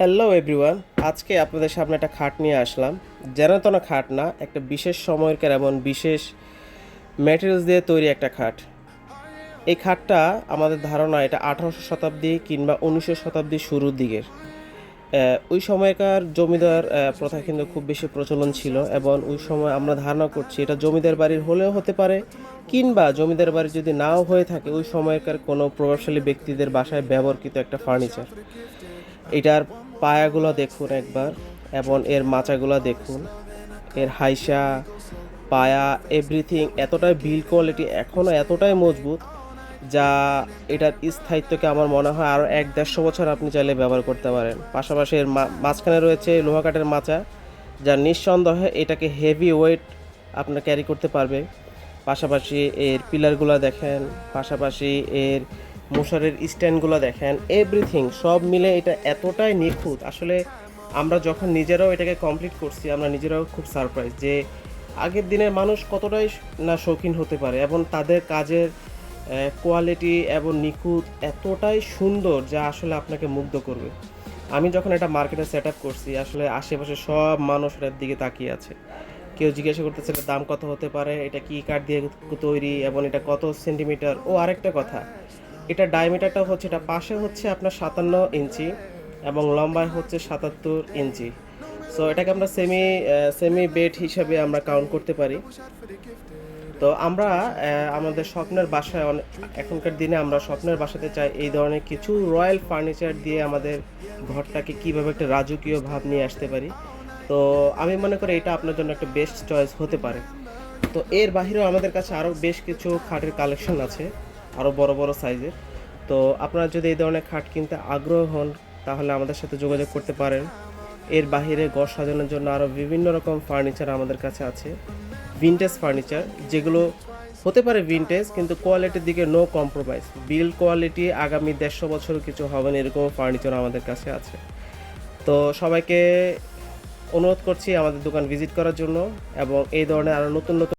Hello everyone, আজকে আপনাদের সামনে একটা খাট নিয়ে আসলাম। যেন তেন খাট না, একটা বিশেষ সময়কার এমন বিশেষ ম্যাটেরিয়ালস দিয়ে তৈরি একটা খাট। এই খাটটা আমাদের ধারণা এটা 18শো শতাব্দী কিংবা 19শো শতাব্দীর শুরুর দিকের। ওই সময়কার জমিদার প্রথা কিন্তু খুব বেশি প্রচলন ছিল, এবং ওই সময় আমরা ধারণা করছি এটা জমিদার বাড়ির হলেও হতে পারে, কিংবা জমিদার বাড়ি যদি নাও হয়ে থাকে ওই সময়কার কোনো প্রভাবশালী ব্যক্তিদের বাসায় ব্যবহৃত একটা ফার্নিচার। এটার পায়াগুলো দেখুন একবার, এবং এর মাচাগুলো দেখুন, এর হাইসা পায়া এভরিথিং এতটাই বিল্ড কোয়ালিটি এখনও এতটাই মজবুত, যা এটার স্থায়িত্বকে আমার মনে হয় আরও 1-150 বছর আপনি চাইলে ব্যবহার করতে পারেন। পাশাপাশি এর মাঝখানে রয়েছে লোহা কাঠের মাচা, যা নিঃসন্দেহে এটাকে হেভি ওয়েট আপনার ক্যারি করতে পারবে। পাশাপাশি এর পিলারগুলো দেখেন, পাশাপাশি এর মশারের স্ট্যান্ডগুলো দেখেন, এভরিথিং সব মিলে এটা এতটাই নিখুঁত। আসলে আমরা যখন নিজেরাও এটাকে কমপ্লিট করছি, আমরা নিজেরাও খুব সারপ্রাইজ যে আগের দিনের মানুষ কতটাই না শৌখিন হতে পারে, এবং তাদের কাজের কোয়ালিটি এবং নিখুঁত এতটাই সুন্দর যা আসলে আপনাকে মুগ্ধ করবে। আমি যখন এটা মার্কেটে সেট আপ করছি, আসলে আশেপাশে সব মানুষ এটার দিকে তাকিয়ে আছে। কেউ জিজ্ঞাসা করতেছে এটার দাম কত হতে পারে, এটা কি কাঠ দিয়ে তৈরি, এবং এটা কত সেন্টিমিটার। ও আরেকটা কথা, এটা ডায়ামিটারটা হচ্ছে, এটা পাশে হচ্ছে আপনার 57 ইঞ্চি এবং লম্বায় হচ্ছে 77 ইঞ্চি। সো এটাকে আমরা সেমি বেড হিসাবে আমরা কাউন্ট করতে পারি। তো আমরা আমাদের স্বপ্নের বাসায় এখনকার দিনে আমরা স্বপ্নের বাসাতে চাই এই ধরনের কিছু রয়্যাল ফার্নিচার দিয়ে আমাদের ঘরটাকে কীভাবে একটা রাজকীয় ভাব নিয়ে আসতে পারি। তো আমি মনে করি এটা আপনার জন্য একটা বেস্ট চয়েস হতে পারে। তো এর বাহিরেও আমাদের কাছে আরও বেশ কিছু খাটের কালেকশন আছে, আরও বড় বড় সাইজের। তো আপনারা যদি এই ধরনের খাট কিনতে আগ্রহ হন, তাহলে আমাদের সাথে যোগাযোগ করতে পারেন। এর বাহিরে ঘর সাজানোর জন্য আরও বিভিন্ন রকম ফার্নিচার আমাদের কাছে আছে, ভিনটেজ ফার্নিচার, যেগুলো হতে পারে ভিনটেজ কিন্তু কোয়ালিটির দিকে নো কম্প্রোমাইজ। বিল্ড কোয়ালিটি আগামী 150 বছরও কিছু হবে না, এরকম ফার্নিচার আমাদের কাছে আছে। তো সবাইকে অনুরোধ করছি আমাদের দোকান ভিজিট করার জন্য, এবং এই ধরনের আরও নতুন নতুন